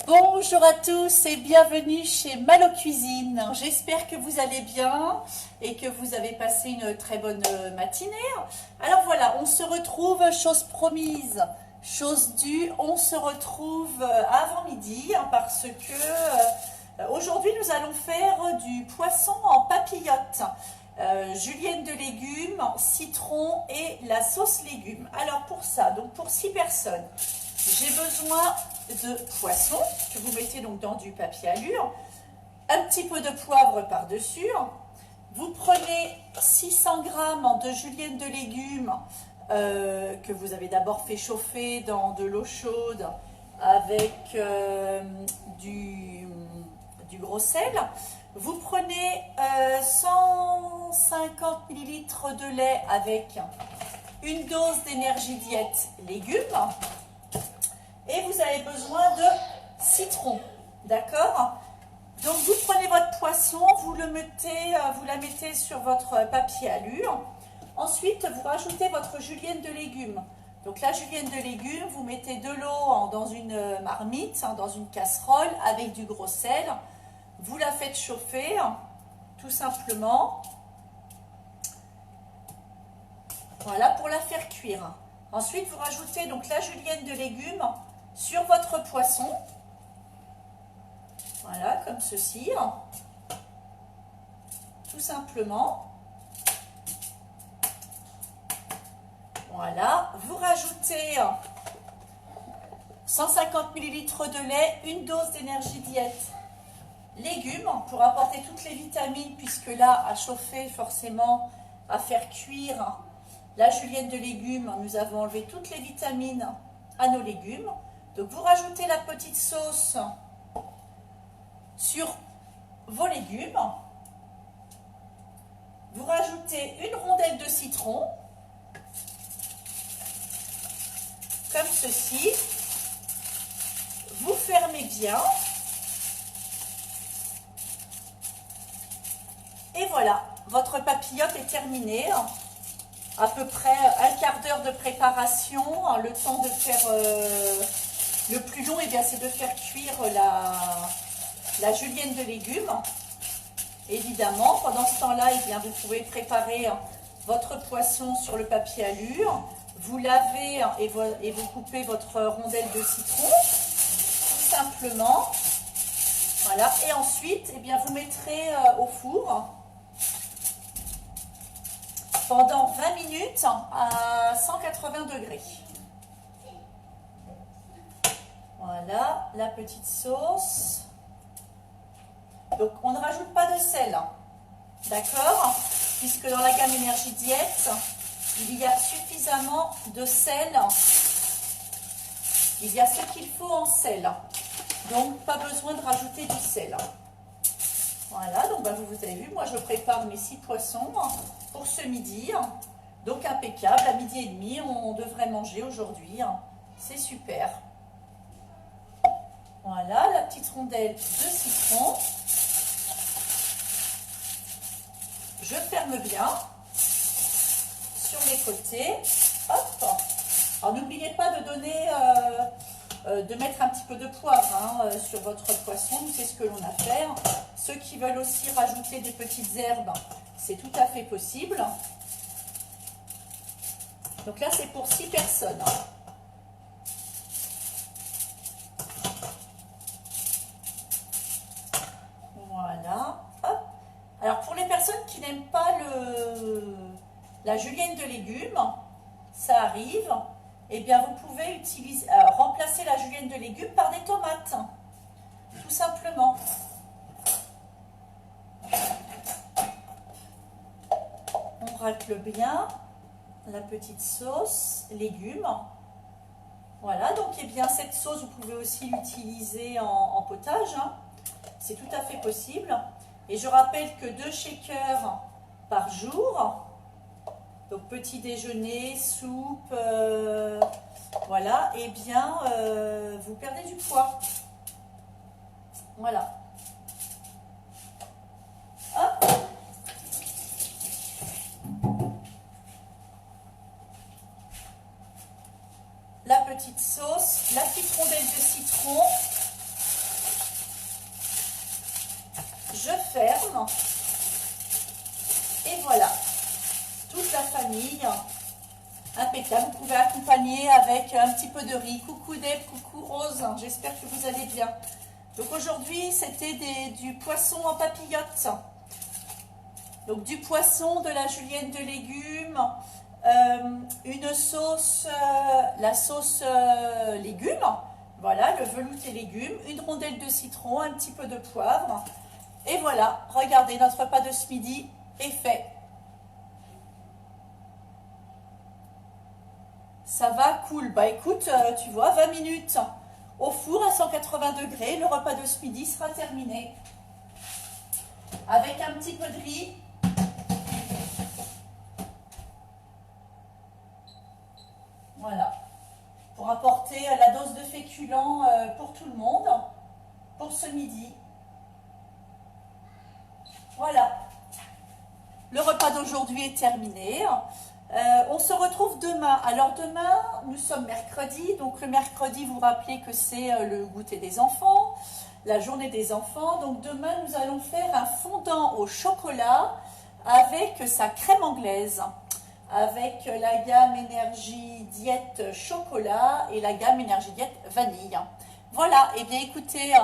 Bonjour à tous et bienvenue chez Malo Cuisine. J'espère que vous allez bien et que vous avez passé une très bonne matinée. Alors voilà, on se retrouve, chose promise, chose due, on se retrouve avant midi parce que aujourd'hui nous allons faire du poisson en papillote. Julienne de légumes, citron et la sauce légumes. Alors pour ça, donc pour 6 personnes, j'ai besoin de poisson que vous mettez donc dans du papier allure, un petit peu de poivre par-dessus. Vous prenez 600 g de julienne de légumes que vous avez d'abord fait chauffer dans de l'eau chaude avec du gros sel. Vous prenez 150 ml de lait avec une dose d'énergie diète légumes. Et vous avez besoin de citron, d'accord? Donc vous prenez votre poisson, vous la mettez sur votre papier allure. Ensuite, vous rajoutez votre julienne de légumes. Donc la julienne de légumes, vous mettez de l'eau dans une marmite, dans une casserole avec du gros sel. Vous la faites chauffer, tout simplement. Voilà, pour la faire cuire. Ensuite, vous rajoutez donc la julienne de légumes sur votre poisson. Voilà, comme ceci. Tout simplement. Voilà, vous rajoutez 150 ml de lait, une dose d'énergie diète légumes pour apporter toutes les vitamines, puisque là, à chauffer forcément, à faire cuire la julienne de légumes, nous avons enlevé toutes les vitamines à nos légumes. Donc vous rajoutez la petite sauce sur vos légumes. Vous rajoutez une rondelle de citron, comme ceci. Vous fermez bien. Et voilà, votre papillote est terminée. À peu près un quart d'heure de préparation. Le temps de faire le plus long, c'est de faire cuire la julienne de légumes. Évidemment, pendant ce temps-là, vous pouvez préparer votre poisson sur le papier allure. Vous lavez et vous coupez votre rondelle de citron, tout simplement. Voilà. Et ensuite, vous mettrez au four pendant 20 minutes à 180 degrés. Voilà la petite sauce. Donc on ne rajoute pas de sel, d'accord? Puisque dans la gamme énergie diète, il y a suffisamment de sel. Il y a ce qu'il faut en sel. Donc pas besoin de rajouter du sel. Voilà, donc vous avez vu, moi je prépare mes 6 poissons pour ce midi. Donc impeccable, à midi et demi, on devrait manger aujourd'hui. C'est super. Voilà, la petite rondelle de citron. Je ferme bien sur les côtés. Hop. Alors n'oubliez pas de donner, de mettre un petit peu de poivre sur votre poisson. C'est ce que l'on a fait. Ceux qui veulent aussi rajouter des petites herbes, c'est tout à fait possible. Donc là, c'est pour 6 personnes. Voilà. Hop. Alors, pour les personnes qui n'aiment pas la julienne de légumes, ça arrive, vous pouvez remplacer la julienne de légumes par des tomates. Tout simplement. On racle bien la petite sauce, légumes. Voilà, donc cette sauce, vous pouvez aussi l'utiliser en potage. C'est tout à fait possible. Et je rappelle que 2 shakers par jour. Donc petit déjeuner, soupe, voilà, vous perdez du poids. Voilà. Hop. La petite sauce, la petite rondelle de citron, panier avec un petit peu de riz. Coucou Deb, coucou Rose, j'espère que vous allez bien. Donc aujourd'hui, c'était du poisson en papillote. Donc du poisson, de la julienne de légumes, une sauce, la sauce légumes, voilà, le velouté légumes, une rondelle de citron, un petit peu de poivre. Et voilà, regardez, notre repas de ce midi est fait. Ça va, cool. Bah écoute, tu vois, 20 minutes au four à 180 degrés, le repas de ce midi sera terminé. Avec un petit peu de riz. Voilà. Pour apporter la dose de féculents pour tout le monde, pour ce midi. Voilà. Le repas d'aujourd'hui est terminé. On se retrouve demain. Alors demain, nous sommes mercredi. Donc le mercredi, vous vous rappelez que c'est le goûter des enfants, la journée des enfants. Donc demain, nous allons faire un fondant au chocolat avec sa crème anglaise, avec la gamme énergie diète chocolat et la gamme énergie diète vanille. Voilà, et bien écoutez,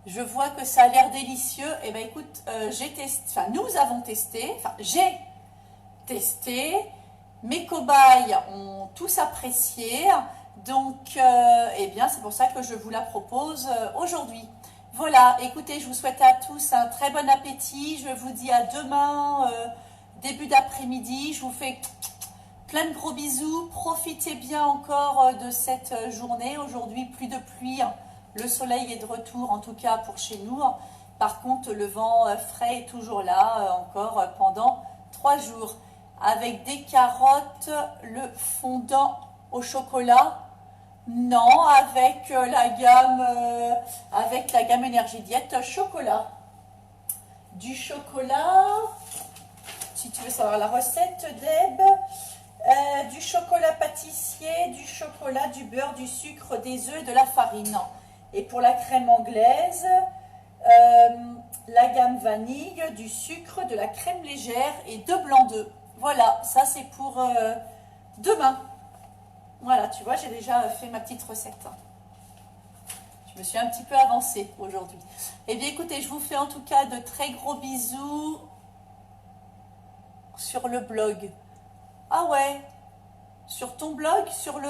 je vois que ça a l'air délicieux. Et bien écoute, nous avons testé, j'ai testé, mes cobayes ont tous apprécié, donc eh bien c'est pour ça que je vous la propose aujourd'hui. Voilà, écoutez, je vous souhaite à tous un très bon appétit, je vous dis à demain, début d'après-midi, je vous fais plein de gros bisous, profitez bien encore de cette journée, aujourd'hui plus de pluie, le soleil est de retour en tout cas pour chez nous, par contre le vent frais est toujours là encore pendant 3 jours. Avec des carottes, le fondant au chocolat, non, avec la gamme énergie diète chocolat. Du chocolat, si tu veux savoir la recette, Deb, du chocolat pâtissier, du chocolat, du beurre, du sucre, des œufs et de la farine. Et pour la crème anglaise, la gamme vanille, du sucre, de la crème légère et 2 blancs d'œufs. Voilà, ça c'est pour demain. Voilà, tu vois, j'ai déjà fait ma petite recette. Je me suis un petit peu avancée aujourd'hui. Eh bien, écoutez, je vous fais en tout cas de très gros bisous sur le blog. Ah ouais, sur ton blog, sur le...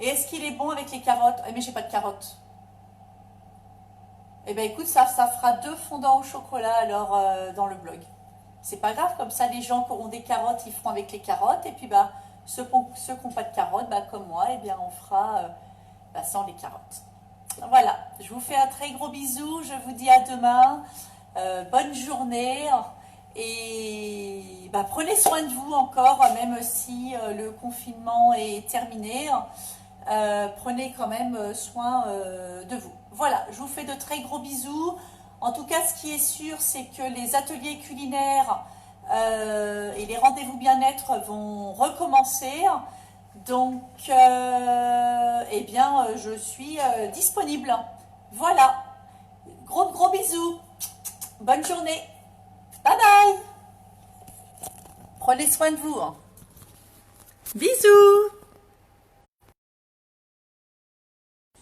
Et est-ce qu'il est bon avec les carottes? Ah, mais j'ai pas de carottes. Eh bien, écoute, ça fera 2 fondants au chocolat alors dans le blog. C'est pas grave, comme ça les gens qui auront des carottes, ils feront avec les carottes. Et puis bah, ceux qui n'ont pas de carottes, bah, comme moi, eh bien, on fera sans les carottes. Voilà, je vous fais un très gros bisou. Je vous dis à demain. Bonne journée. Et bah, prenez soin de vous encore, même si le confinement est terminé. Prenez quand même soin de vous. Voilà, je vous fais de très gros bisous. En tout cas, ce qui est sûr, c'est que les ateliers culinaires et les rendez-vous bien-être vont recommencer. Donc, eh bien, je suis disponible. Voilà. Gros bisous. Bonne journée. Bye bye. Prenez soin de vous. Bisous.